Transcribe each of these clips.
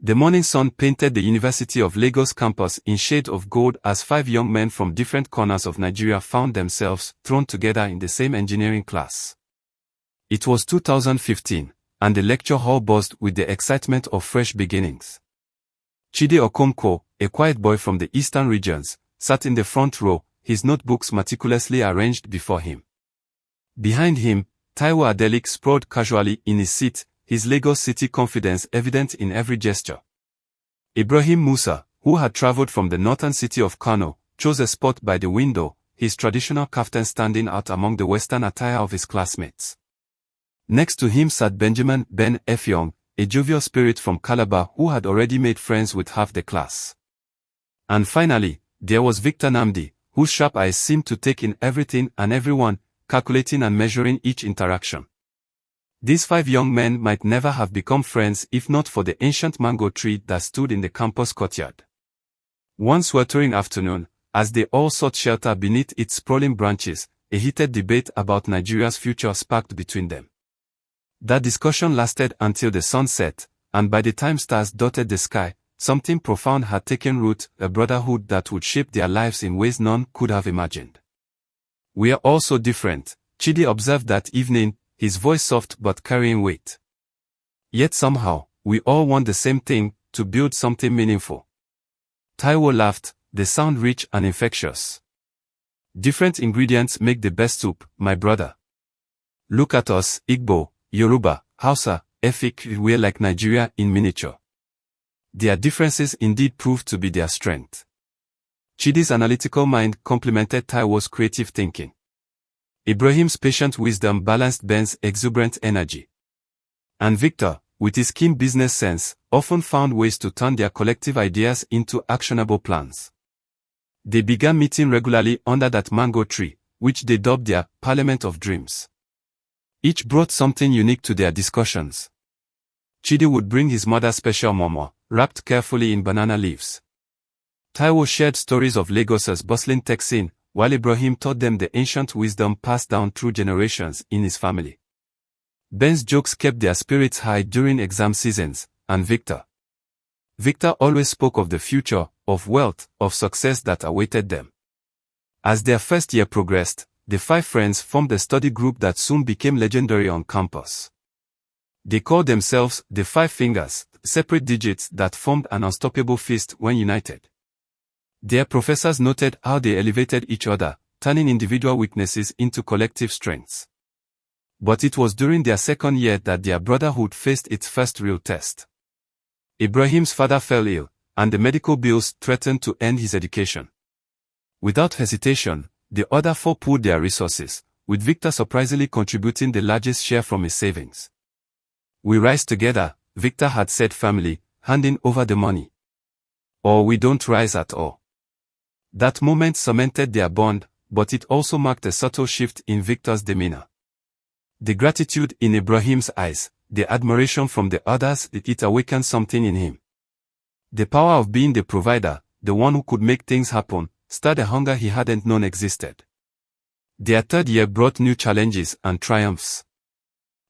The morning sun painted the University of Lagos campus in shades of gold as 5 young men from different corners of Nigeria found themselves thrown together in the same engineering class. It was 2015, and the lecture hall buzzed with the excitement of fresh beginnings. Chidi Okonkwo, a quiet boy from the eastern regions, sat in the front row, his notebooks meticulously arranged before him. Behind him, Taiwo Adelik sprawled casually in his seat, his Lagos City confidence evident in every gesture. Ibrahim Musa, who had traveled from the northern city of Kano, chose a spot by the window, his traditional kaftan standing out among the western attire of his classmates. Next to him sat Benjamin Ben Effiong, a jovial spirit from Calabar who had already made friends with half the class. And finally, there was Victor Namdi, whose sharp eyes seemed to take in everything and everyone, calculating and measuring each interaction. These 5 young men might never have become friends if not for the ancient mango tree that stood in the campus courtyard. One sweltering afternoon, as they all sought shelter beneath its sprawling branches, a heated debate about Nigeria's future sparked between them. That discussion lasted until the sun set, and by the time stars dotted the sky, something profound had taken root, a brotherhood that would shape their lives in ways none could have imagined. "We are all so different," Chidi observed that evening, his voice soft but carrying weight. "Yet somehow, we all want the same thing, to build something meaningful." Taiwo laughed, the sound rich and infectious. "Different ingredients make the best soup, my brother. Look at us, Igbo, Yoruba, Hausa, Efik, we're like Nigeria in miniature." Their differences indeed proved to be their strength. Chidi's analytical mind complemented Taiwo's creative thinking. Ibrahim's patient wisdom balanced Ben's exuberant energy. And Victor, with his keen business sense, often found ways to turn their collective ideas into actionable plans. They began meeting regularly under that mango tree, which they dubbed their Parliament of Dreams. Each brought something unique to their discussions. Chidi would bring his mother's special momo, wrapped carefully in banana leaves. Taiwo shared stories of Lagos's bustling tech scene, while Ibrahim taught them the ancient wisdom passed down through generations in his family. Ben's jokes kept their spirits high during exam seasons, and Victor always spoke of the future, of wealth, of success that awaited them. As their first year progressed, the 5 friends formed a study group that soon became legendary on campus. They called themselves the 5 Fingers, separate digits that formed an unstoppable fist when united. Their professors noted how they elevated each other, turning individual weaknesses into collective strengths. But it was during their second year that their brotherhood faced its first real test. Ibrahim's father fell ill, and the medical bills threatened to end his education. Without hesitation, the other 4 pooled their resources, with Victor surprisingly contributing the largest share from his savings. "We rise together," Victor had said firmly, handing over the money. "Or we don't rise at all." That moment cemented their bond, but it also marked a subtle shift in Victor's demeanor. The gratitude in Ibrahim's eyes, the admiration from the others, it awakened something in him. The power of being the provider, the one who could make things happen, stirred a hunger he hadn't known existed. Their third year brought new challenges and triumphs.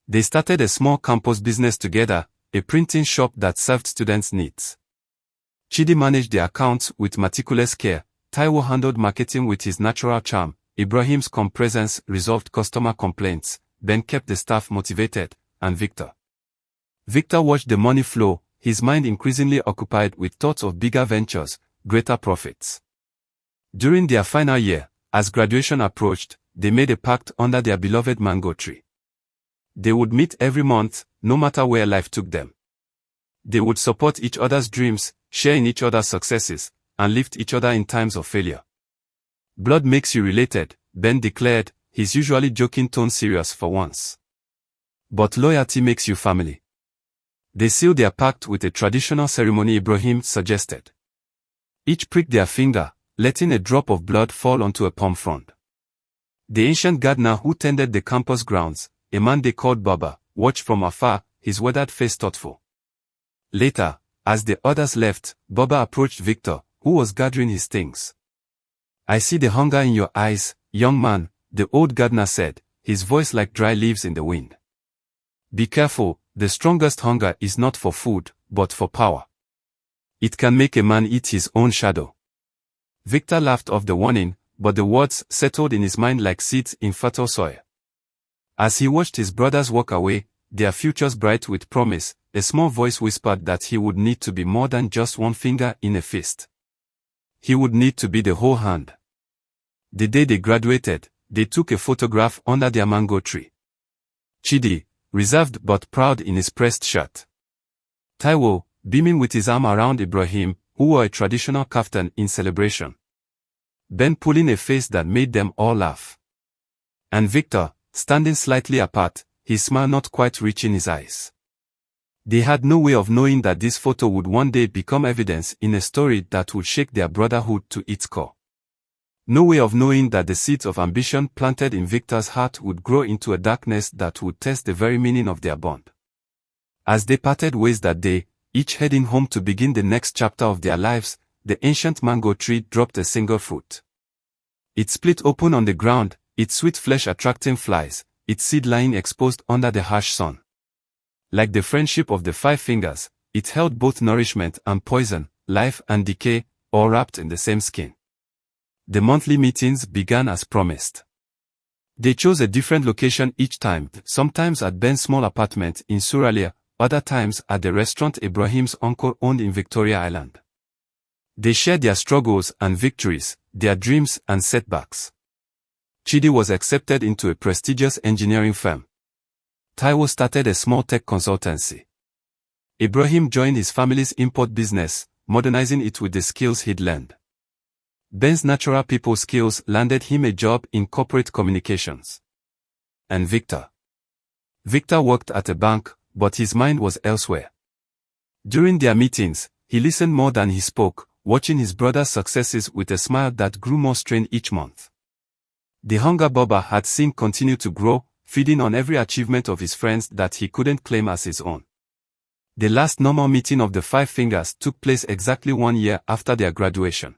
They started a small campus business together, a printing shop that served students' needs. Chidi managed the accounts with meticulous care, Taiwo handled marketing with his natural charm, Ibrahim's calm presence resolved customer complaints, Ben kept the staff motivated, and Victor watched the money flow, his mind increasingly occupied with thoughts of bigger ventures, greater profits. During their final year, as graduation approached, they made a pact under their beloved mango tree. They would meet every month, no matter where life took them. They would support each other's dreams, share in each other's successes, and lift each other in times of failure. "Blood makes you related," Ben declared, his usually joking tone serious for once. "But loyalty makes you family." They sealed their pact with a traditional ceremony Ibrahim suggested. Each pricked their finger, letting a drop of blood fall onto a palm frond. The ancient gardener who tended the campus grounds, a man they called Baba, watched from afar, his weathered face thoughtful. Later, as the others left, Baba approached Victor, who was gathering his things. "I see the hunger in your eyes, young man," the old gardener said, his voice like dry leaves in the wind. "Be careful, the strongest hunger is not for food, but for power." It can make a man eat his own shadow. Victor laughed off the warning, but the words settled in his mind like seeds in fertile soil. As he watched his brothers walk away, their futures bright with promise, a small voice whispered that he would need to be more than just one finger in a fist. He would need to be the whole hand. The day they graduated, they took a photograph under their mango tree. Chidi, reserved but proud in his pressed shirt. Taiwo, beaming with his arm around Ibrahim, who wore a traditional kaftan in celebration. Ben pulling a face that made them all laugh. And Victor, standing slightly apart, his smile not quite reaching his eyes. They had no way of knowing that this photo would one day become evidence in a story that would shake their brotherhood to its core. No way of knowing that the seeds of ambition planted in Victor's heart would grow into a darkness that would test the very meaning of their bond. As they parted ways that day, each heading home to begin the next chapter of their lives, the ancient mango tree dropped a single fruit. It split open on the ground, its sweet flesh attracting flies, its seed lying exposed under the harsh sun. Like the friendship of the five fingers, it held both nourishment and poison, life and decay, all wrapped in the same skin. The monthly meetings began as promised. They chose a different location each time, sometimes at Ben's small apartment in Suralia, other times at the restaurant Ibrahim's uncle owned in Victoria Island. They shared their struggles and victories, their dreams and setbacks. Chidi was accepted into a prestigious engineering firm. Taiwo started a small tech consultancy. Ibrahim joined his family's import business, modernizing it with the skills he'd learned. Ben's natural people skills landed him a job in corporate communications. And Victor worked at a bank, but his mind was elsewhere. During their meetings, he listened more than he spoke, watching his brother's successes with a smile that grew more strained each month. The hunger Baba had seen continue to grow, feeding on every achievement of his friends that he couldn't claim as his own. The last normal meeting of the Five Fingers took place exactly 1 year after their graduation.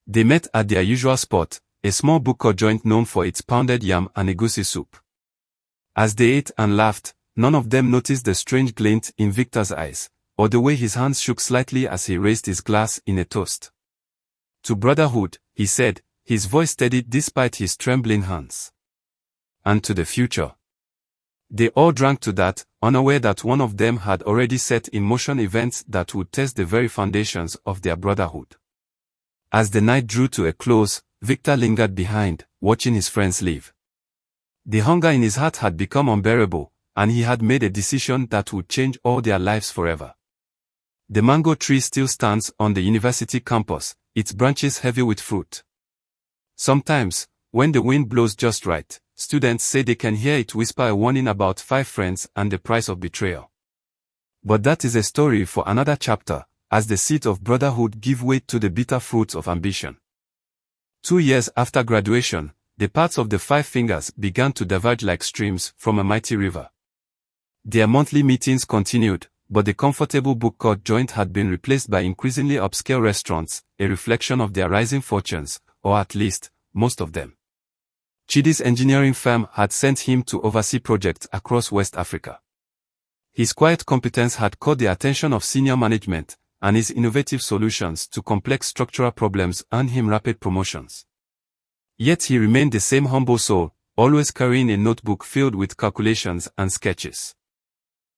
They met at their usual spot, a small buko joint known for its pounded yam and egusi soup. As they ate and laughed, none of them noticed the strange glint in Victor's eyes, or the way his hands shook slightly as he raised his glass in a toast. To brotherhood, he said, his voice steady despite his trembling hands. And to the future. They all drank to that, unaware that one of them had already set in motion events that would test the very foundations of their brotherhood. As the night drew to a close, Victor lingered behind, watching his friends leave. The hunger in his heart had become unbearable, and he had made a decision that would change all their lives forever. The mango tree still stands on the university campus, its branches heavy with fruit. Sometimes, when the wind blows just right, students say they can hear it whisper a warning about 5 friends and the price of betrayal. But that is a story for another chapter, as the seeds of brotherhood give way to the bitter fruits of ambition. 2 years after graduation, the paths of the Five Fingers began to diverge like streams from a mighty river. Their monthly meetings continued, but the comfortable book court joint had been replaced by increasingly upscale restaurants, a reflection of their rising fortunes, or at least, most of them. Chidi's engineering firm had sent him to oversee projects across West Africa. His quiet competence had caught the attention of senior management, and his innovative solutions to complex structural problems earned him rapid promotions. Yet he remained the same humble soul, always carrying a notebook filled with calculations and sketches.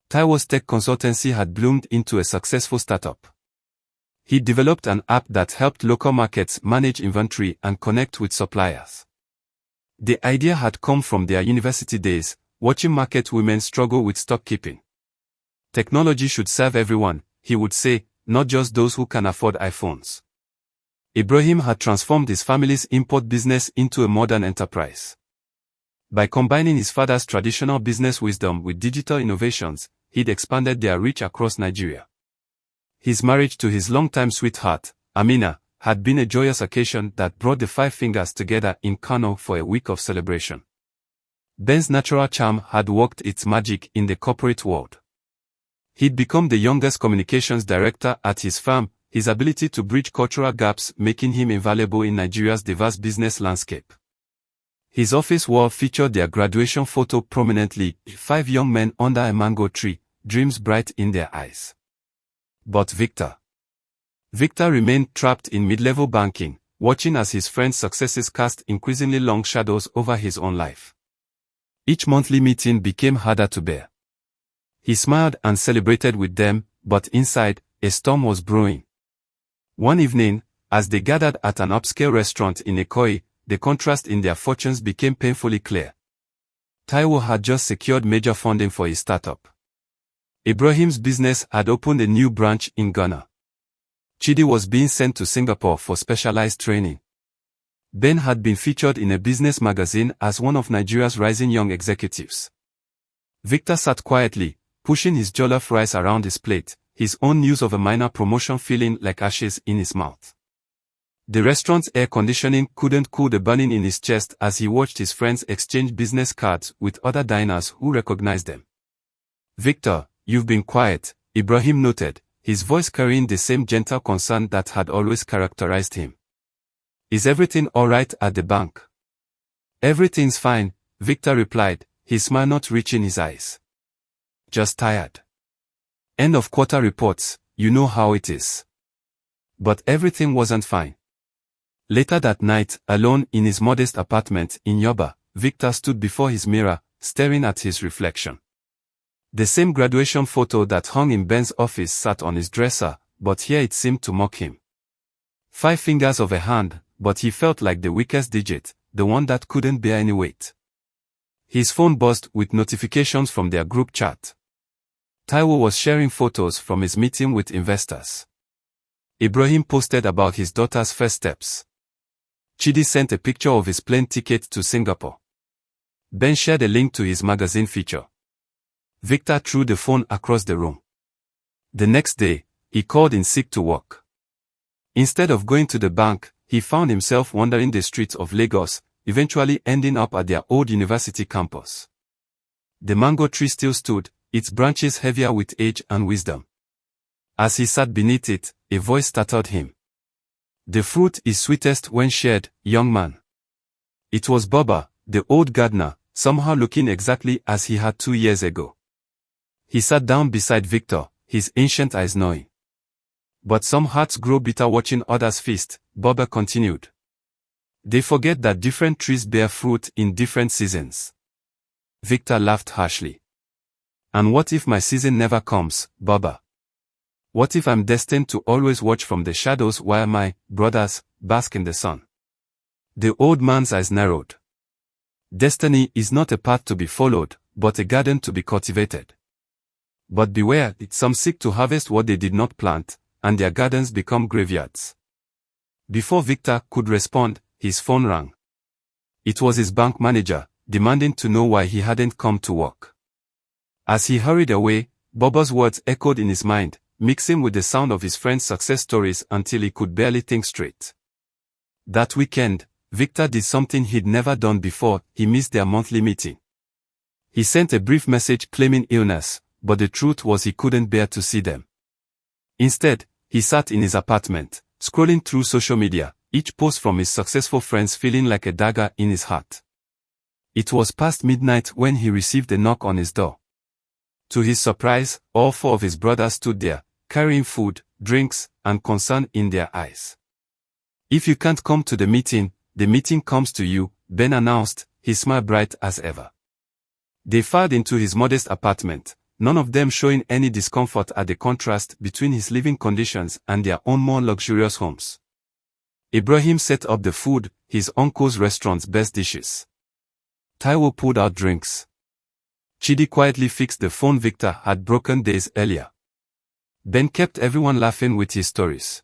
Taiwo's tech consultancy had bloomed into a successful startup. He developed an app that helped local markets manage inventory and connect with suppliers. The idea had come from their university days, watching market women struggle with stock keeping. Technology should serve everyone, he would say, not just those who can afford iPhones. Ibrahim had transformed his family's import business into a modern enterprise. By combining his father's traditional business wisdom with digital innovations, he'd expanded their reach across Nigeria. His marriage to his longtime sweetheart, Amina, had been a joyous occasion that brought the Five Fingers together in Kano for a week of celebration. Ben's natural charm had worked its magic in the corporate world. He'd become the youngest communications director at his firm, his ability to bridge cultural gaps making him invaluable in Nigeria's diverse business landscape. His office wall featured their graduation photo prominently, 5 young men under a mango tree, dreams bright in their eyes. But Victor Victor remained trapped in mid-level banking, watching as his friends' successes cast increasingly long shadows over his own life. Each monthly meeting became harder to bear. He smiled and celebrated with them, but inside, a storm was brewing. One evening, as they gathered at an upscale restaurant in Ikoyi, the contrast in their fortunes became painfully clear. Taiwo had just secured major funding for his startup. Ibrahim's business had opened a new branch in Ghana. Chidi was being sent to Singapore for specialized training. Ben had been featured in a business magazine as one of Nigeria's rising young executives. Victor sat quietly, pushing his jollof rice around his plate, his own news of a minor promotion feeling like ashes in his mouth. The restaurant's air conditioning couldn't cool the burning in his chest as he watched his friends exchange business cards with other diners who recognized them. "Victor, you've been quiet," Ibrahim noted, his voice carrying the same gentle concern that had always characterized him. "Is everything all right at the bank?" "Everything's fine," Victor replied, his smile not reaching his eyes. "Just tired. End of quarter reports, you know how it is." But everything wasn't fine. Later that night, alone in his modest apartment in Yoba, Victor stood before his mirror, staring at his reflection. The same graduation photo that hung in Ben's office sat on his dresser, but here it seemed to mock him. 5 fingers of a hand, but he felt like the weakest digit, the one that couldn't bear any weight. His phone buzzed with notifications from their group chat. Taiwo was sharing photos from his meeting with investors. Ibrahim posted about his daughter's first steps. Chidi sent a picture of his plane ticket to Singapore. Ben shared a link to his magazine feature. Victor threw the phone across the room. The next day, he called in sick to work. Instead of going to the bank, he found himself wandering the streets of Lagos, eventually ending up at their old university campus. The mango tree still stood, its branches heavier with age and wisdom. As he sat beneath it, a voice startled him. "The fruit is sweetest when shared, young man." It was Baba, the old gardener, somehow looking exactly as he had 2 years ago. He sat down beside Victor, his ancient eyes knowing. "But some hearts grow bitter watching others feast," Baba continued. "They forget that different trees bear fruit in different seasons." Victor laughed harshly. "And what if my season never comes, Baba? What if I'm destined to always watch from the shadows while my brothers bask in the sun?" The old man's eyes narrowed. "Destiny is not a path to be followed, but a garden to be cultivated. But beware, some seek to harvest what they did not plant, and their gardens become graveyards." Before Victor could respond, his phone rang. It was his bank manager, demanding to know why he hadn't come to work. As he hurried away, Bobo's words echoed in his mind, mixing with the sound of his friends' success stories until he could barely think straight. That weekend, Victor did something he'd never done before. He missed their monthly meeting. He sent a brief message claiming illness, but the truth was he couldn't bear to see them. Instead, he sat in his apartment, scrolling through social media, each post from his successful friends feeling like a dagger in his heart. It was past midnight when he received a knock on his door. To his surprise, all 4 of his brothers stood there, carrying food, drinks, and concern in their eyes. "If you can't come to the meeting comes to you," Ben announced, his smile bright as ever. They filed into his modest apartment, none of them showing any discomfort at the contrast between his living conditions and their own more luxurious homes. Ibrahim set up the food, his uncle's restaurant's best dishes. Taiwo pulled out drinks. Chidi quietly fixed the phone Victor had broken days earlier. Ben kept everyone laughing with his stories.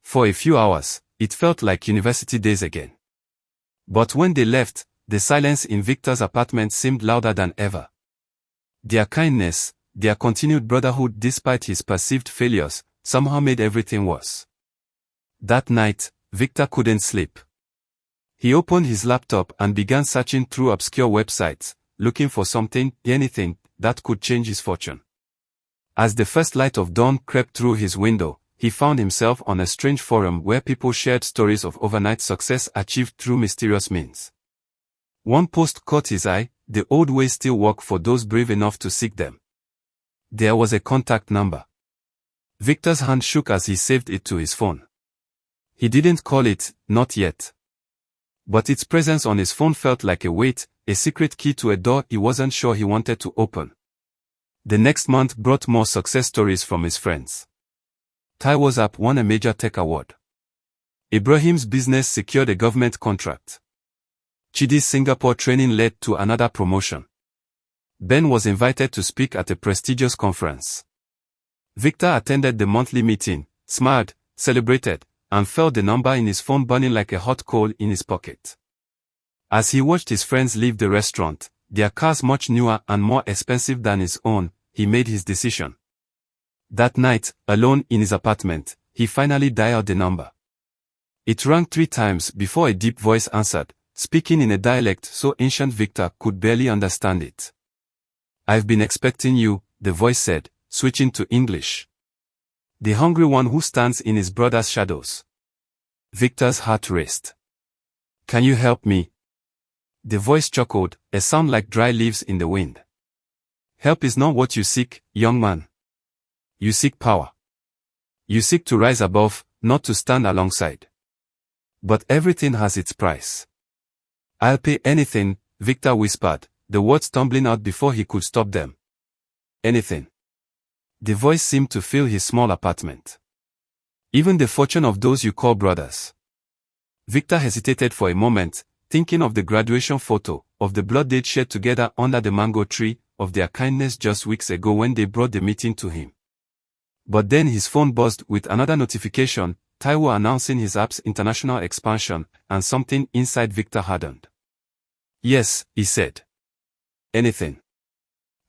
For a few hours, it felt like university days again. But when they left, the silence in Victor's apartment seemed louder than ever. Their kindness, their continued brotherhood despite his perceived failures, somehow made everything worse. That night, Victor couldn't sleep. He opened his laptop and began searching through obscure websites, looking for something, anything, that could change his fortune. As the first light of dawn crept through his window, he found himself on a strange forum where people shared stories of overnight success achieved through mysterious means. One post caught his eye: "The old ways still work for those brave enough to seek them." There was a contact number. Victor's hand shook as he saved it to his phone. He didn't call it, not yet. But its presence on his phone felt like a weight, a secret key to a door he wasn't sure he wanted to open. The next month brought more success stories from his friends. Taiwo's app won a major tech award. Ibrahim's business secured a government contract. Chidi's Singapore training led to another promotion. Ben was invited to speak at a prestigious conference. Victor attended the monthly meeting, smiled, celebrated, and felt the number in his phone burning like a hot coal in his pocket. As he watched his friends leave the restaurant, their cars much newer and more expensive than his own, he made his decision. That night, alone in his apartment, he finally dialed the number. It rang 3 times before a deep voice answered, speaking in a dialect so ancient Victor could barely understand it. "I've been expecting you," the voice said, switching to English. "The hungry one who stands in his brother's shadows." Victor's heart raced. "Can you help me?" The voice chuckled, a sound like dry leaves in the wind. "Help is not what you seek, young man. You seek power. You seek to rise above, not to stand alongside. But everything has its price." "I'll pay anything," Victor whispered, the words tumbling out before he could stop them. "Anything." The voice seemed to fill his small apartment. "Even the fortune of those you call brothers." Victor hesitated for a moment, thinking of the graduation photo, of the blood they'd shed together under the mango tree, of their kindness just weeks ago when they brought the meeting to him. But then his phone buzzed with another notification, Taiwo announcing his app's international expansion, and something inside Victor hardened. "Yes," he said. "Anything."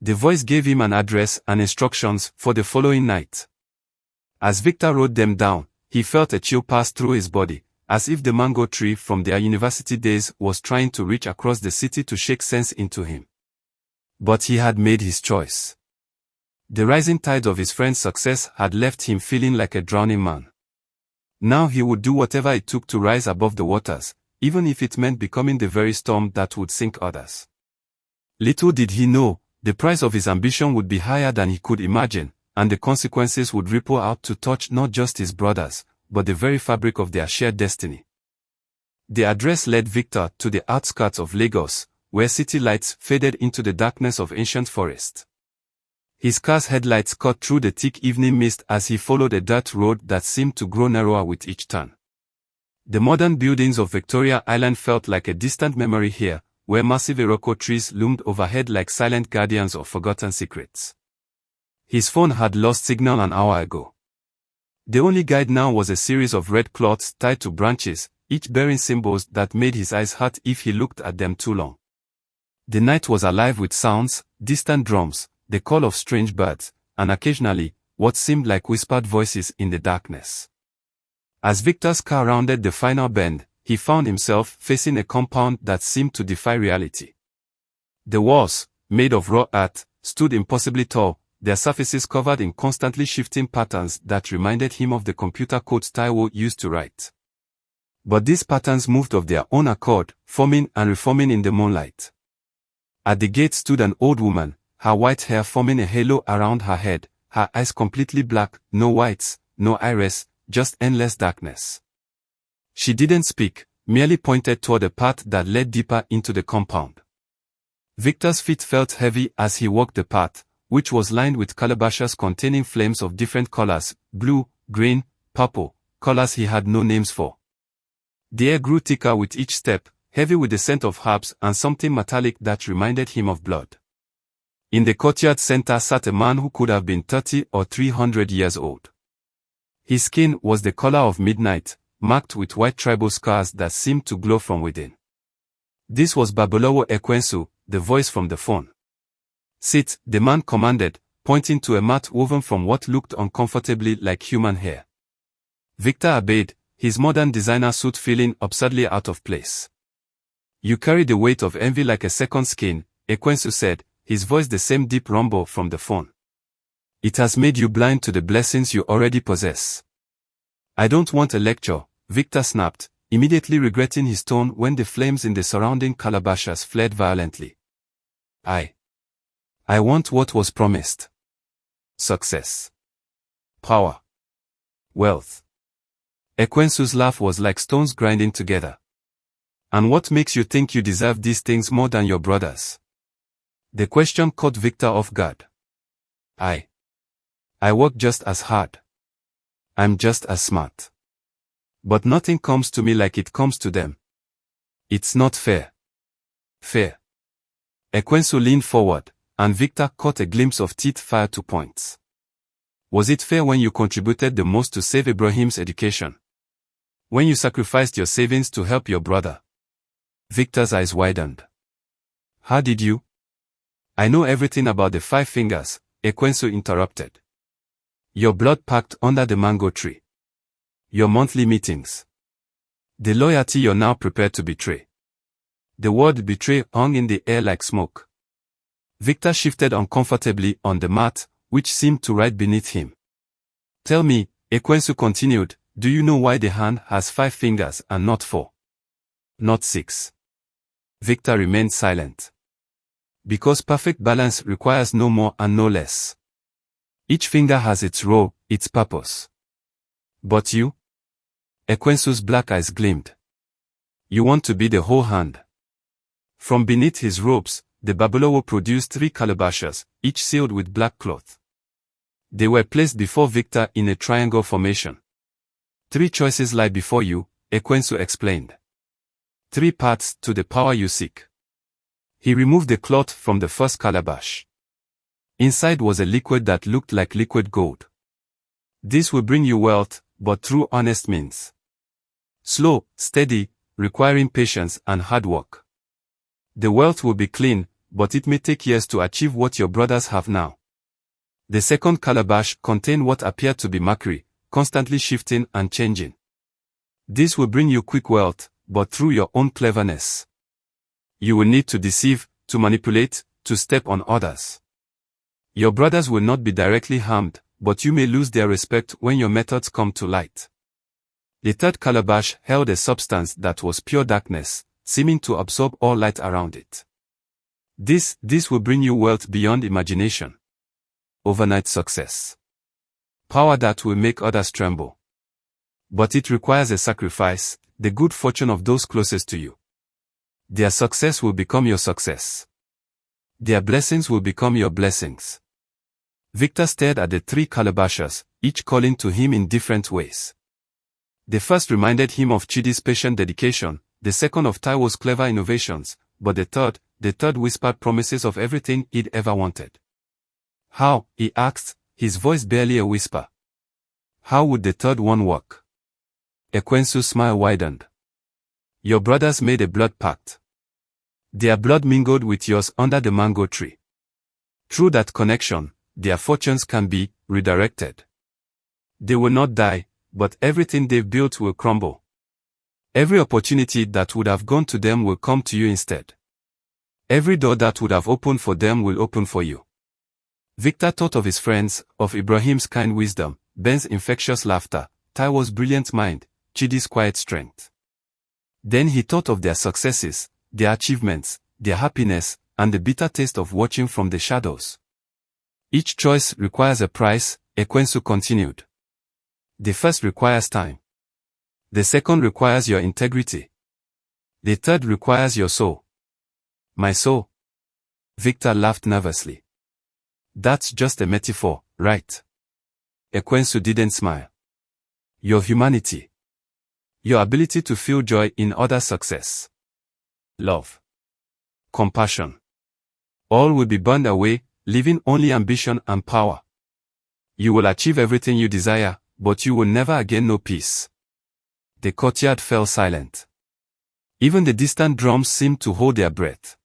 The voice gave him an address and instructions for the following night. As Victor wrote them down, he felt a chill pass through his body, as if the mango tree from their university days was trying to reach across the city to shake sense into him. But he had made his choice. The rising tide of his friend's success had left him feeling like a drowning man. Now he would do whatever it took to rise above the waters, even if it meant becoming the very storm that would sink others. Little did he know, the price of his ambition would be higher than he could imagine, and the consequences would ripple out to touch not just his brothers, but the very fabric of their shared destiny. The address led Victor to the outskirts of Lagos, where city lights faded into the darkness of ancient forest. His car's headlights cut through the thick evening mist as he followed a dirt road that seemed to grow narrower with each turn. The modern buildings of Victoria Island felt like a distant memory here, where massive Iroko trees loomed overhead like silent guardians of forgotten secrets. His phone had lost signal an hour ago. The only guide now was a series of red cloths tied to branches, each bearing symbols that made his eyes hurt if he looked at them too long. The night was alive with sounds, distant drums, the call of strange birds, and occasionally, what seemed like whispered voices in the darkness. As Victor's car rounded the final bend, he found himself facing a compound that seemed to defy reality. The walls, made of raw earth, stood impossibly tall, their surfaces covered in constantly shifting patterns that reminded him of the computer codes Taiwo used to write. But these patterns moved of their own accord, forming and reforming in the moonlight. At the gate stood an old woman, her white hair forming a halo around her head, her eyes completely black, no whites, no iris, just endless darkness. She didn't speak, merely pointed toward a path that led deeper into the compound. Victor's feet felt heavy as he walked the path, which was lined with calabashes containing flames of different colors, blue, green, purple, colors he had no names for. The air grew thicker with each step, heavy with the scent of herbs and something metallic that reminded him of blood. In the courtyard center sat a man who could have been 30 or 300 years old. His skin was the color of midnight, marked with white tribal scars that seemed to glow from within. This was Babalawo Ekwensu, the voice from the phone. "Sit," the man commanded, pointing to a mat woven from what looked uncomfortably like human hair. Victor obeyed, his modern designer suit feeling absurdly out of place. "You carry the weight of envy like a second skin," Ekwensu said, his voice the same deep rumble from the phone. "It has made you blind to the blessings you already possess." "I don't want a lecture," Victor snapped, immediately regretting his tone when the flames in the surrounding calabashes flared violently. I want what was promised. Success. Power. wealth. Ekwensu's laugh was like stones grinding together. And what makes you think you deserve these things more than your brothers? The question caught Victor off guard. I work just as hard. I'm just as smart. But nothing comes to me like it comes to them. It's not fair. Fair. Ekwensu leaned forward, and Victor caught a glimpse of teeth fired to points. Was it fair when you contributed the most to save Ibrahim's education? When you sacrificed your savings to help your brother? Victor's eyes widened. How did you? I know everything about the 5 fingers, Ekwensu interrupted. Your blood packed under the mango tree. Your monthly meetings. The loyalty you're now prepared to betray. The word betray hung in the air like smoke. Victor shifted uncomfortably on the mat, which seemed to right beneath him. Tell me, Ekwensu continued, do you know why the hand has 5 fingers and not 4? Not 6. Victor remained silent. Because perfect balance requires no more and no less. Each finger has its role, its purpose. But you? Ekwensu's black eyes gleamed. You want to be the whole hand. From beneath his robes, the Babalawo produced 3 calabashes, each sealed with black cloth. They were placed before Victor in a triangle formation. 3 choices lie before you, Ekwensu explained. 3 paths to the power you seek. He removed the cloth from the first calabash. Inside was a liquid that looked like liquid gold. This will bring you wealth, but through honest means. Slow, steady, requiring patience and hard work. The wealth will be clean, but it may take years to achieve what your brothers have now. The second calabash contained what appeared to be mercury, constantly shifting and changing. This will bring you quick wealth, but through your own cleverness. You will need to deceive, to manipulate, to step on others. Your brothers will not be directly harmed, but you may lose their respect when your methods come to light. The third calabash held a substance that was pure darkness, seeming to absorb all light around it. This will bring you wealth beyond imagination. Overnight success. Power that will make others tremble. But it requires a sacrifice, the good fortune of those closest to you. Their success will become your success. Their blessings will become your blessings. Victor stared at the 3 calabashes, each calling to him in different ways. The first reminded him of Chidi's patient dedication, the second of Taiwo's clever innovations, but the third whispered promises of everything he'd ever wanted. How, he asked, his voice barely a whisper. How would the third one work? Ekwensu's smile widened. Your brothers made a blood pact. Their blood mingled with yours under the mango tree. Through that connection, their fortunes can be redirected. They will not die, but everything they've built will crumble. Every opportunity that would have gone to them will come to you instead. Every door that would have opened for them will open for you. Victor thought of his friends, of Ibrahim's kind wisdom, Ben's infectious laughter, Taiwo's brilliant mind, Chidi's quiet strength. Then he thought of their successes, their achievements, their happiness, and the bitter taste of watching from the shadows. Each choice requires a price, Ekwensu continued. The first requires time. The second requires your integrity. The third requires your soul. My soul? Victor laughed nervously. That's just a metaphor, right? Ekwensu didn't smile. Your humanity. Your ability to feel joy in others' success. Love. Compassion. All will be burned away, leaving only ambition and power. You will achieve everything you desire, but you will never again know peace. The courtyard fell silent. Even the distant drums seemed to hold their breath.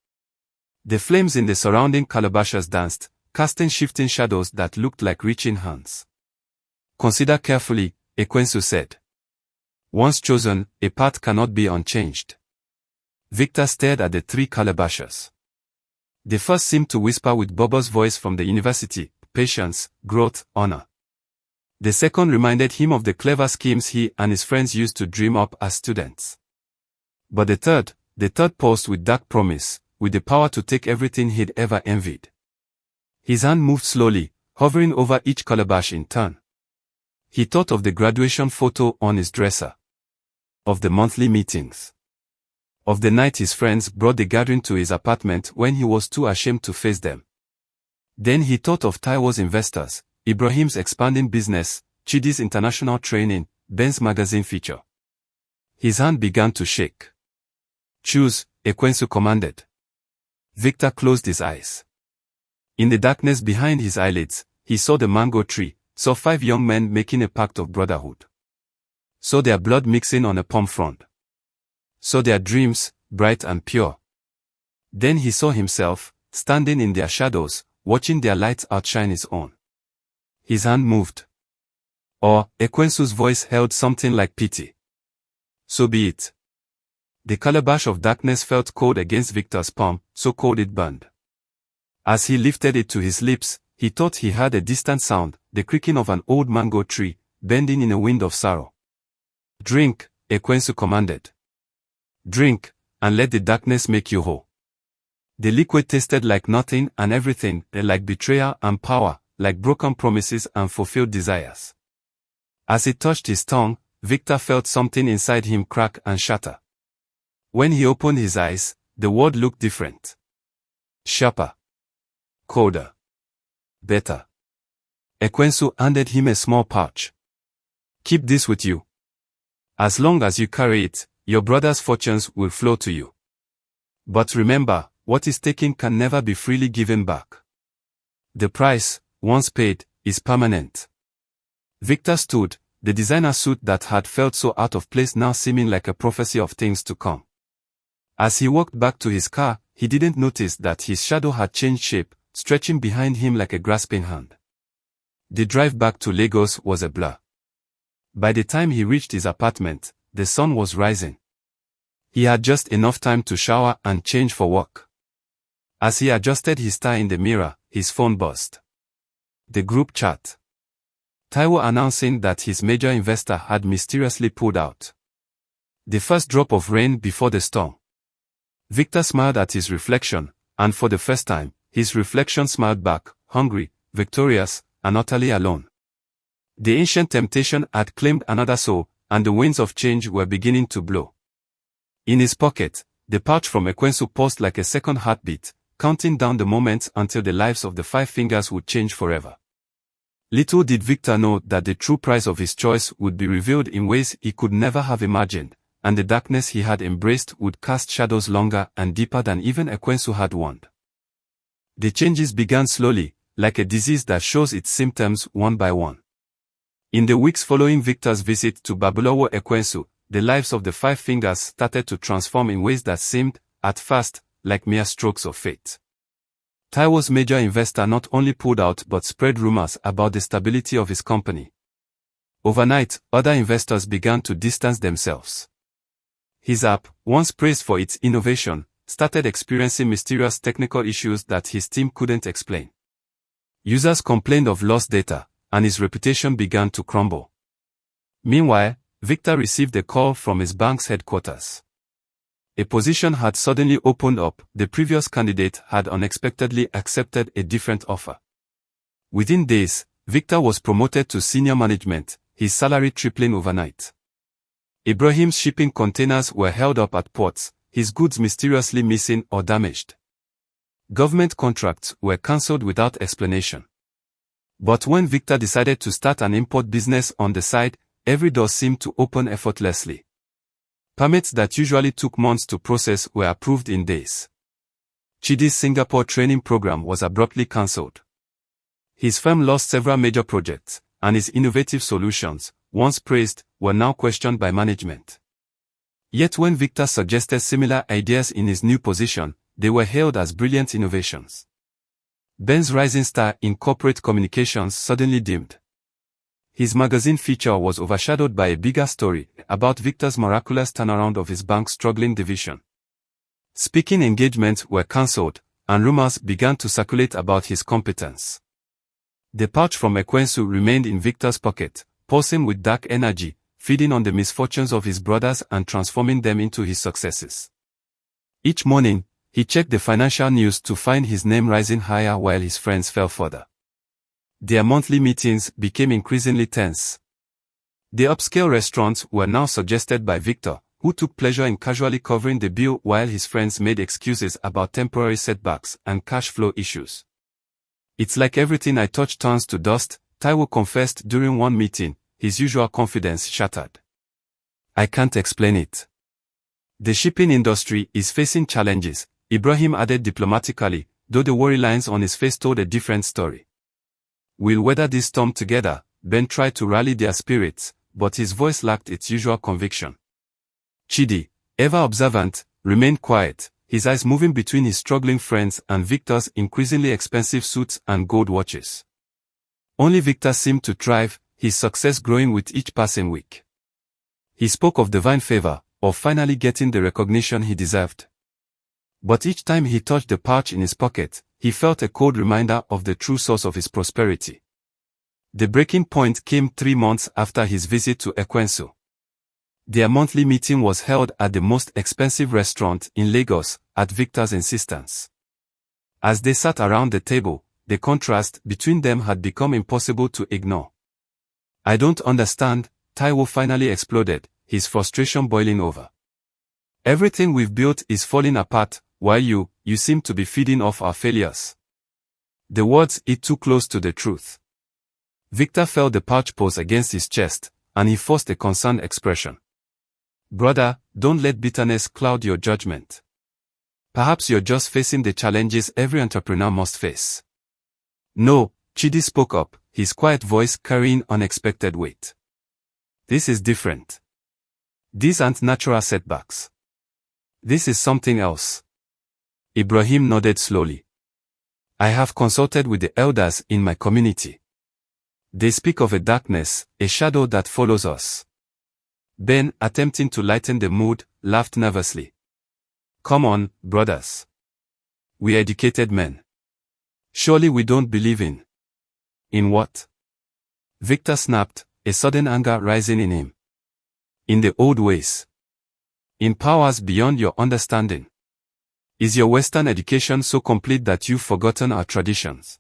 The flames in the surrounding calabashes danced, casting shifting shadows that looked like reaching hands. Consider carefully, Ekwensu said. Once chosen, a path cannot be unchanged. Victor stared at the 3 calabashes. The first seemed to whisper with Bobo's voice from the university, patience, growth, honor. The second reminded him of the clever schemes he and his friends used to dream up as students. But the third paused with dark promise, with the power to take everything he'd ever envied. His hand moved slowly, hovering over each calabash in turn. He thought of the graduation photo on his dresser, of the monthly meetings, of the night his friends brought the gathering to his apartment when he was too ashamed to face them. Then he thought of Taiwo's investors, Ibrahim's expanding business, Chidi's international training, Ben's magazine feature. His hand began to shake. "Choose," Ekwensu commanded. Victor closed his eyes. In the darkness behind his eyelids, he saw the mango tree, saw 5 young men making a pact of brotherhood. Saw their blood mixing on a palm frond. Saw their dreams, bright and pure. Then he saw himself, standing in their shadows, watching their lights outshine his own. His hand moved. Or, Ekwensu's voice held something like pity. "So be it." The calabash of darkness felt cold against Victor's palm, so cold it burned. As he lifted it to his lips, he thought he heard a distant sound, the creaking of an old mango tree, bending in a wind of sorrow. "Drink," Ekwensu commanded. "Drink, and let the darkness make you whole." The liquid tasted like nothing and everything, like betrayal and power, like broken promises and fulfilled desires. As it touched his tongue, Victor felt something inside him crack and shatter. When he opened his eyes, the world looked different. Sharper. Colder. Better. Ekwensu handed him a small pouch. "Keep this with you. As long as you carry it, your brother's fortunes will flow to you. But remember, what is taken can never be freely given back. The price, once paid, is permanent." Victor stood, the designer suit that had felt so out of place now seeming like a prophecy of things to come. As he walked back to his car, he didn't notice that his shadow had changed shape, stretching behind him like a grasping hand. The drive back to Lagos was a blur. By the time he reached his apartment, the sun was rising. He had just enough time to shower and change for work. As he adjusted his tie in the mirror, his phone buzzed. The group chat. Taiwo announcing that his major investor had mysteriously pulled out. The first drop of rain before the storm. Victor smiled at his reflection, and for the first time, his reflection smiled back, hungry, victorious, and utterly alone. The ancient temptation had claimed another soul, and the winds of change were beginning to blow. In his pocket, the pouch from Ekwensu paused like a second heartbeat, counting down the moments until the lives of the 5 fingers would change forever. Little did Victor know that the true price of his choice would be revealed in ways he could never have imagined, and the darkness he had embraced would cast shadows longer and deeper than even Ekwensu had warned. The changes began slowly, like a disease that shows its symptoms one by one. In the weeks following Victor's visit to Babulawo Ekwensu, the lives of the 5 fingers started to transform in ways that seemed, at first, like mere strokes of fate. Taiwo's major investor not only pulled out but spread rumors about the stability of his company. Overnight, other investors began to distance themselves. His app, once praised for its innovation, started experiencing mysterious technical issues that his team couldn't explain. Users complained of lost data, and his reputation began to crumble. Meanwhile, Victor received a call from his bank's headquarters. A position had suddenly opened up. The previous candidate had unexpectedly accepted a different offer. Within days, Victor was promoted to senior management, his salary tripling overnight. Ibrahim's shipping containers were held up at ports, his goods mysteriously missing or damaged. Government contracts were cancelled without explanation. But when Victor decided to start an import business on the side, every door seemed to open effortlessly. Permits that usually took months to process were approved in days. Chidi's Singapore training program was abruptly cancelled. His firm lost several major projects, and his innovative solutions, once praised, were now questioned by management. Yet when Victor suggested similar ideas in his new position, they were hailed as brilliant innovations. Ben's rising star in corporate communications suddenly dimmed. His magazine feature was overshadowed by a bigger story about Victor's miraculous turnaround of his bank's struggling division. Speaking engagements were cancelled, and rumors began to circulate about his competence. The pouch from Ekwensu remained in Victor's pocket, pulsing with dark energy, feeding on the misfortunes of his brothers and transforming them into his successes. Each morning, he checked the financial news to find his name rising higher while his friends fell further. Their monthly meetings became increasingly tense. The upscale restaurants were now suggested by Victor, who took pleasure in casually covering the bill while his friends made excuses about temporary setbacks and cash flow issues. It's like everything I touch turns to dust, Taiwo confessed during one meeting, his usual confidence shattered. I can't explain it. The shipping industry is facing challenges, Ibrahim added diplomatically, though the worry lines on his face told a different story. We'll weather this storm together, Ben tried to rally their spirits, but his voice lacked its usual conviction. Chidi, ever observant, remained quiet, his eyes moving between his struggling friends and Victor's increasingly expensive suits and gold watches. Only Victor seemed to thrive, his success growing with each passing week. He spoke of divine favor, of finally getting the recognition he deserved. But each time he touched the pouch in his pocket, he felt a cold reminder of the true source of his prosperity. The breaking point came 3 months after his visit to Ekwensu. Their monthly meeting was held at the most expensive restaurant in Lagos, at Victor's insistence. As they sat around the table, the contrast between them had become impossible to ignore. I don't understand, Taiwo finally exploded, his frustration boiling over. Everything we've built is falling apart, while you seem to be feeding off our failures. The words hit too close to the truth. Victor felt the pouch pose against his chest, and he forced a concerned expression. Brother, don't let bitterness cloud your judgment. Perhaps you're just facing the challenges every entrepreneur must face. No, Chidi spoke up, his quiet voice carrying unexpected weight. This is different. These aren't natural setbacks. This is something else. Ibrahim nodded slowly. I have consulted with the elders in my community. They speak of a darkness, a shadow that follows us. Ben, attempting to lighten the mood, laughed nervously. Come on, brothers. We're educated men. Surely we don't believe in. In what? Victor snapped, a sudden anger rising in him. In the old ways. In powers beyond your understanding. Is your Western education so complete that you've forgotten our traditions?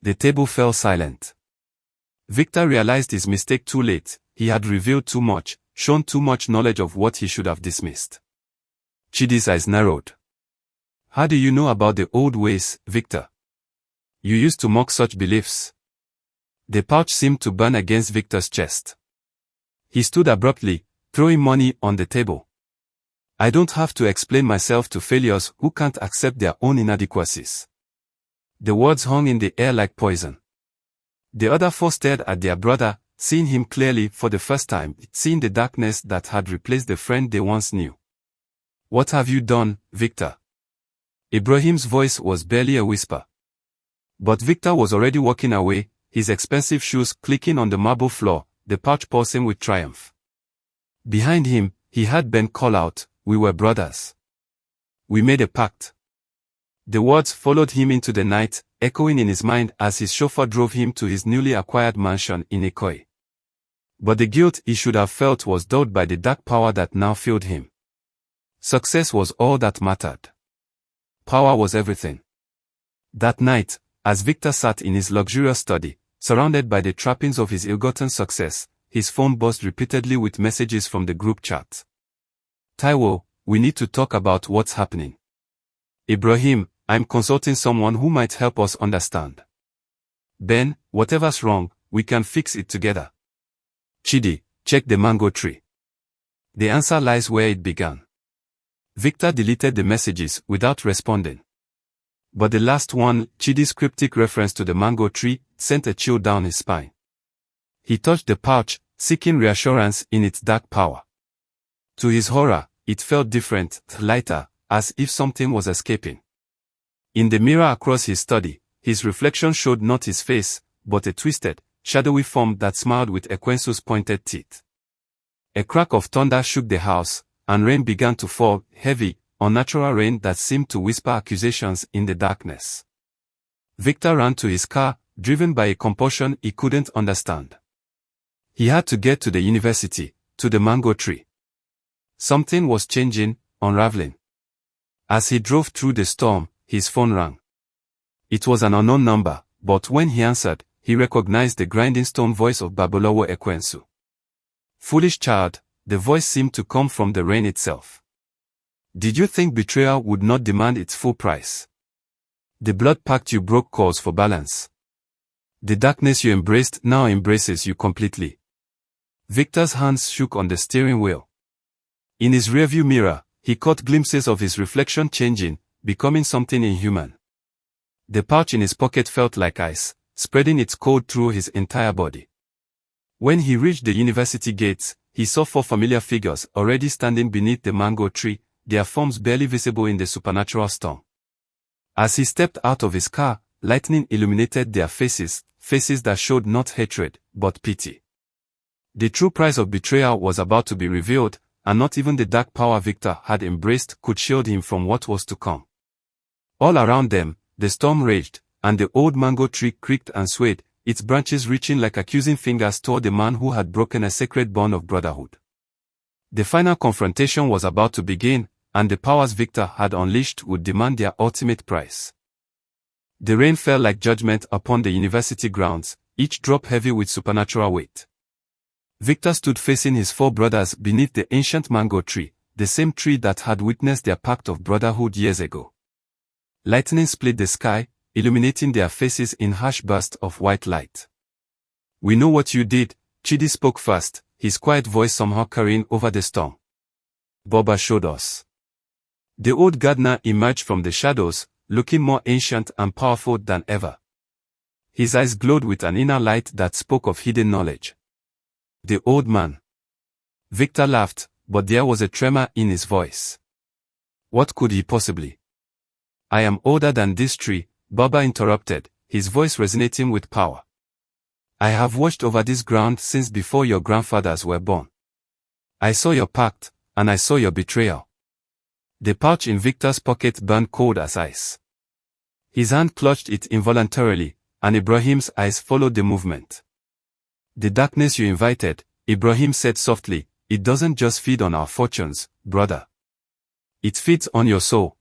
The table fell silent. Victor realized his mistake too late. He had revealed too much, shown too much knowledge of what he should have dismissed. Chidi's eyes narrowed. How do you know about the old ways, Victor? You used to mock such beliefs. The pouch seemed to burn against Victor's chest. He stood abruptly, throwing money on the table. I don't have to explain myself to failures who can't accept their own inadequacies. The words hung in the air like poison. The other four stared at their brother, seeing him clearly for the first time, seeing the darkness that had replaced the friend they once knew. What have you done, Victor? Ibrahim's voice was barely a whisper. But Victor was already walking away, his expensive shoes clicking on the marble floor, the pouch pulsing with triumph. Behind him, he heard Ben call out, "We were brothers. We made a pact." The words followed him into the night, echoing in his mind as his chauffeur drove him to his newly acquired mansion in Ikoyi. But the guilt he should have felt was dulled by the dark power that now filled him. Success was all that mattered. Power was everything. That night, as Victor sat in his luxurious study, surrounded by the trappings of his ill-gotten success, his phone buzzed repeatedly with messages from the group chat. Taiwo, we need to talk about what's happening. Ibrahim, I'm consulting someone who might help us understand. Ben, whatever's wrong, we can fix it together. Chidi, check the mango tree. The answer lies where it began. Victor deleted the messages without responding. But the last one, Chidi's cryptic reference to the mango tree, sent a chill down his spine. He touched the pouch, seeking reassurance in its dark power. To his horror, it felt different, lighter, as if something was escaping. In the mirror across his study, his reflection showed not his face, but a twisted, shadowy form that smiled with Ekwensu's pointed teeth. A crack of thunder shook the house, and rain began to fall, heavy, unnatural rain that seemed to whisper accusations in the darkness. Victor ran to his car, driven by a compulsion he couldn't understand. He had to get to the university, to the mango tree. Something was changing, unraveling. As he drove through the storm, his phone rang. It was an unknown number, but when he answered, he recognized the grinding stone voice of Babalawo Ekwensu. Foolish child, the voice seemed to come from the rain itself. Did you think betrayal would not demand its full price? The blood pact you broke calls for balance. The darkness you embraced now embraces you completely. Victor's hands shook on the steering wheel. In his rearview mirror, he caught glimpses of his reflection changing, becoming something inhuman. The pouch in his pocket felt like ice, spreading its cold through his entire body. When he reached the university gates, he saw 4 familiar figures already standing beneath the mango tree, their forms barely visible in the supernatural storm. As he stepped out of his car, lightning illuminated their faces, faces that showed not hatred, but pity. The true price of betrayal was about to be revealed, and not even the dark power Victor had embraced could shield him from what was to come. All around them, the storm raged, and the old mango tree creaked and swayed, its branches reaching like accusing fingers toward the man who had broken a sacred bond of brotherhood. The final confrontation was about to begin, and the powers Victor had unleashed would demand their ultimate price. The rain fell like judgment upon the university grounds, each drop heavy with supernatural weight. Victor stood facing his 4 brothers beneath the ancient mango tree, the same tree that had witnessed their pact of brotherhood years ago. Lightning split the sky, illuminating their faces in harsh bursts of white light. "We know what you did," Chidi spoke first, his quiet voice somehow carrying over the storm. "Boba showed us." The old gardener emerged from the shadows, looking more ancient and powerful than ever. His eyes glowed with an inner light that spoke of hidden knowledge. "The old man." Victor laughed, but there was a tremor in his voice. What could he possibly? "I am older than this tree," Baba interrupted, his voice resonating with power. "I have watched over this ground since before your grandfathers were born. I saw your pact, and I saw your betrayal." The pouch in Victor's pocket burned cold as ice. His hand clutched it involuntarily, and Ibrahim's eyes followed the movement. "The darkness you invited," Ibrahim said softly, "it doesn't just feed on our fortunes, brother. It feeds on your soul."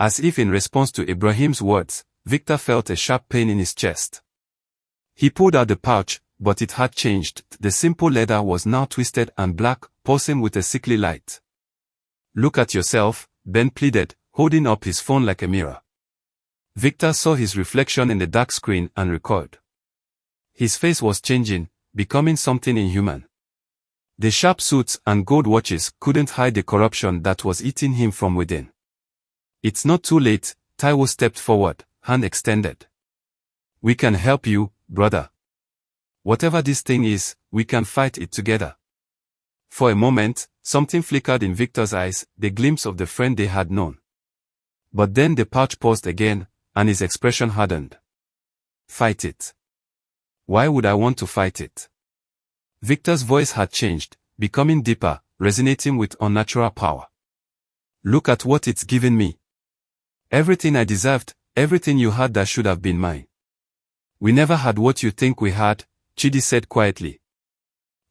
As if in response to Ibrahim's words, Victor felt a sharp pain in his chest. He pulled out the pouch, but it had changed. The simple leather was now twisted and black, pulsing with a sickly light. "Look at yourself," Ben pleaded, holding up his phone like a mirror. Victor saw his reflection in the dark screen and recoiled. His face was changing, becoming something inhuman. The sharp suits and gold watches couldn't hide the corruption that was eating him from within. "It's not too late," Taiwo stepped forward, hand extended. "We can help you, brother. Whatever this thing is, we can fight it together." For a moment, something flickered in Victor's eyes, the glimpse of the friend they had known. But then the pouch paused again, and his expression hardened. "Fight it? Why would I want to fight it?" Victor's voice had changed, becoming deeper, resonating with unnatural power. "Look at what it's given me. Everything I deserved, everything you had that should have been mine. We never had what you think we had," Chidi said quietly.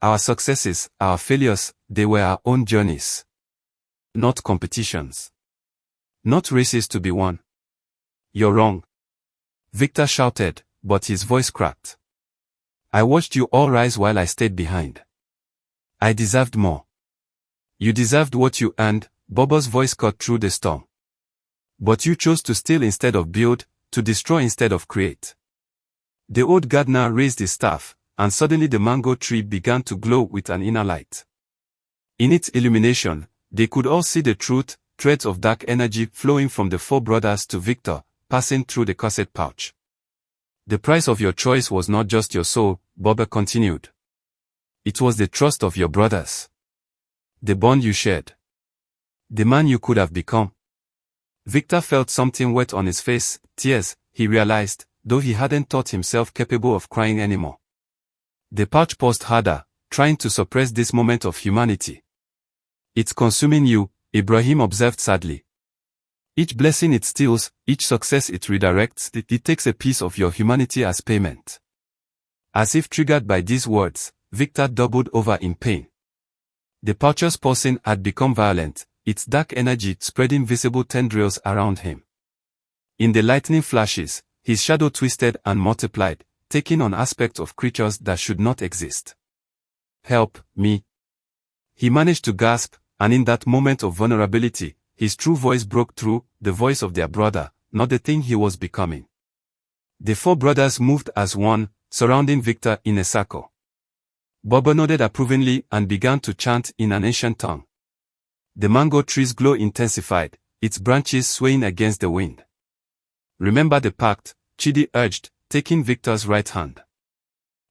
"Our successes, our failures, they were our own journeys. Not competitions. Not races to be won." "You're wrong," Victor shouted, but his voice cracked. "I watched you all rise while I stayed behind. I deserved more. You deserved what you earned," Bobo's voice cut through the storm. "But you chose to steal instead of build, to destroy instead of create." The old gardener raised his staff, and suddenly the mango tree began to glow with an inner light. In its illumination, they could all see the truth, threads of dark energy flowing from the 4 brothers to Victor, passing through the corset pouch. "The price of your choice was not just your soul," Boba continued. "It was the trust of your brothers. The bond you shared. The man you could have become." Victor felt something wet on his face, tears, he realized, though he hadn't thought himself capable of crying anymore. The pouch paused harder, trying to suppress this moment of humanity. "It's consuming you," Ibrahim observed sadly. "Each blessing it steals, each success it redirects, it takes a piece of your humanity as payment." As if triggered by these words, Victor doubled over in pain. The pouch's pulsing had become violent, its dark energy spreading visible tendrils around him. In the lightning flashes, his shadow twisted and multiplied, taking on aspects of creatures that should not exist. help me." He managed to gasp, and in that moment of vulnerability, his true voice broke through, the voice of their brother, not the thing he was becoming. The four brothers moved as one, surrounding Victor in a circle. Bobo nodded approvingly and began to chant in an ancient tongue. The mango tree's glow intensified, its branches swaying against the wind. "Remember the pact," Chidi urged, taking Victor's right hand.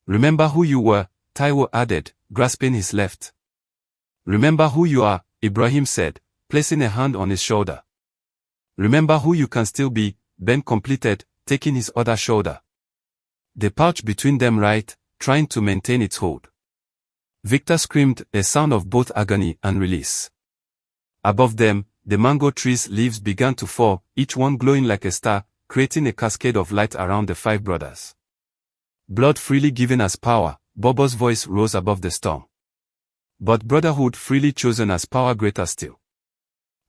"Remember who you were," Taiwo added, grasping his left. "Remember who you are," Ibrahim said, placing a hand on his shoulder. "Remember who you can still be," Ben completed, taking his other shoulder. The pouch between them right, trying to maintain its hold. Victor screamed, a sound of both agony and release. Above them, the mango tree's leaves began to fall, each one glowing like a star, creating a cascade of light around the five brothers. "Blood freely given as power," Bobo's voice rose above the storm. "But brotherhood freely chosen as power greater still."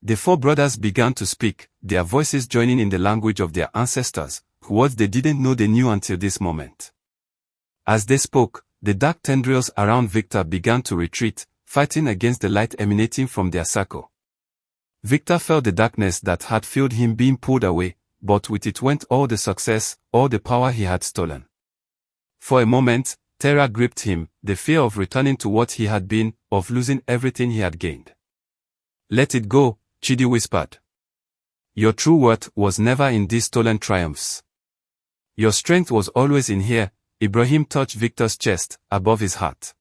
The four brothers began to speak, their voices joining in the language of their ancestors, words they didn't know they knew until this moment. As they spoke, the dark tendrils around Victor began to retreat, fighting against the light emanating from their circle. Victor felt the darkness that had filled him being pulled away, but with it went all the success, all the power he had stolen. For a moment, terror gripped him, the fear of returning to what he had been, of losing everything he had gained. "Let it go," Chidi whispered. "Your true worth was never in these stolen triumphs. Your strength was always in here." Ibrahim touched Victor's chest, above his heart.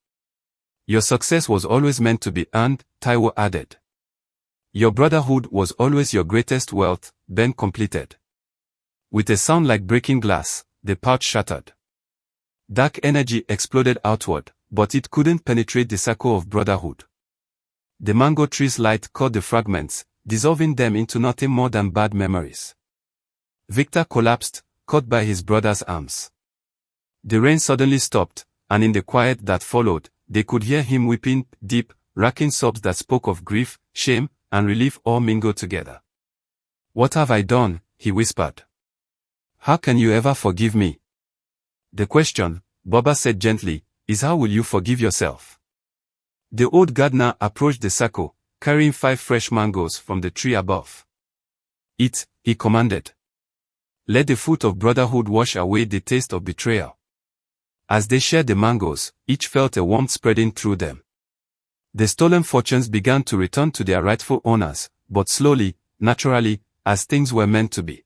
"Your success was always meant to be earned," Taiwo added. "Your brotherhood was always your greatest wealth," Ben completed. With a sound like breaking glass, the pouch shattered. Dark energy exploded outward, but it couldn't penetrate the circle of brotherhood. The mango tree's light caught the fragments, dissolving them into nothing more than bad memories. Victor collapsed, caught by his brother's arms. The rain suddenly stopped, and in the quiet that followed, they could hear him weeping, deep, racking sobs that spoke of grief, shame, and relief all mingled together. "What have I done?" he whispered. "How can you ever forgive me?" "The question," Baba said gently, "is how will you forgive yourself?" The old gardener approached the circle, carrying 5 fresh mangoes from the tree above. "Eat," he commanded. "Let the fruit of brotherhood wash away the taste of betrayal." As they shared the mangoes, each felt a warmth spreading through them. The stolen fortunes began to return to their rightful owners, but slowly, naturally, as things were meant to be.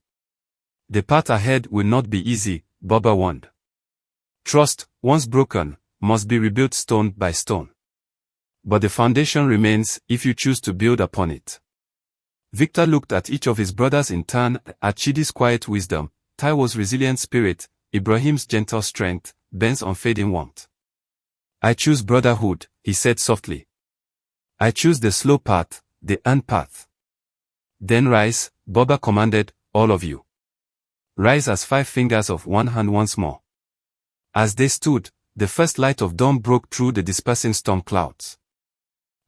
The path ahead will not be easy, Baba warned. Trust, once broken, must be rebuilt stone by stone. But the foundation remains if you choose to build upon it. Victor looked at each of his brothers in turn, at Chidi's quiet wisdom, Taiwo's resilient spirit, Ibrahim's gentle strength, Ben's unfading warmth. "I choose brotherhood," he said softly. "I choose the slow path, the earned path." "Then rise," Baba commanded, "all of you. Rise as 5 fingers of one hand once more." As they stood, the first light of dawn broke through the dispersing storm clouds.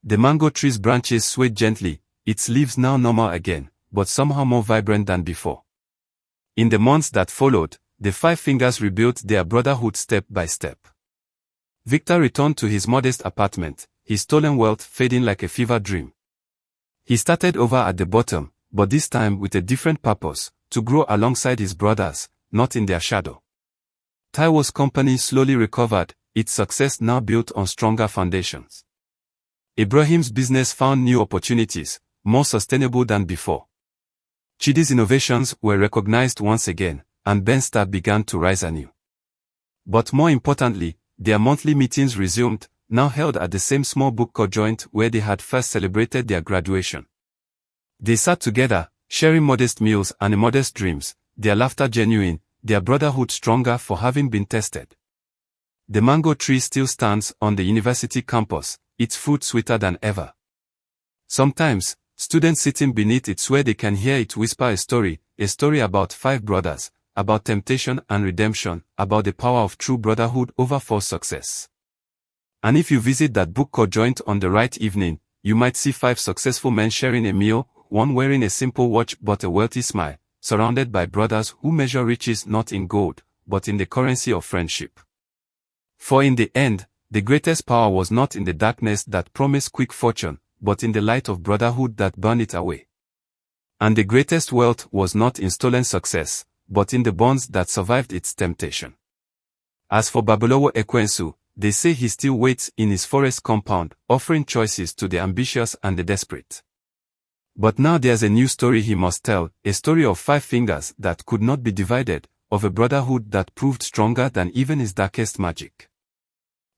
The mango tree's branches swayed gently, its leaves now normal again, but somehow more vibrant than before. In the months that followed, the 5 fingers rebuilt their brotherhood step by step. Victor returned to his modest apartment, his stolen wealth fading like a fever dream. He started over at the bottom, but this time with a different purpose, to grow alongside his brothers, not in their shadow. Taiwo's company slowly recovered, its success now built on stronger foundations. Ibrahim's business found new opportunities, more sustainable than before. Chidi's innovations were recognized once again, and Ben's star began to rise anew. But more importantly, their monthly meetings resumed, now held at the same small book joint where they had first celebrated their graduation. They sat together, sharing modest meals and modest dreams, their laughter genuine, their brotherhood stronger for having been tested. The mango tree still stands on the university campus, its fruit sweeter than ever. Sometimes, students sitting beneath it swear they can hear it whisper a story about 5 brothers, about temptation and redemption, about the power of true brotherhood over false success. And if you visit that book joint on the right evening, you might see 5 successful men sharing a meal, one wearing a simple watch but a wealthy smile, surrounded by brothers who measure riches not in gold, but in the currency of friendship. For in the end, The greatest power was not in the darkness that promised quick fortune, but in the light of brotherhood that burned it away. And the greatest wealth was not in stolen success, but in the bonds that survived its temptation. As for Babalowo Ekwensu, they say he still waits in his forest compound, offering choices to the ambitious and the desperate. But now there's a new story he must tell, a story of 5 fingers that could not be divided, of a brotherhood that proved stronger than even his darkest magic.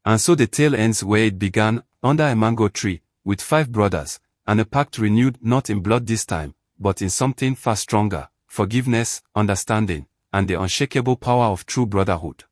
And so the tale ends where it began, under a mango tree, with 5 brothers, and a pact renewed not in blood this time, but in something far stronger, forgiveness, understanding, and the unshakable power of true brotherhood.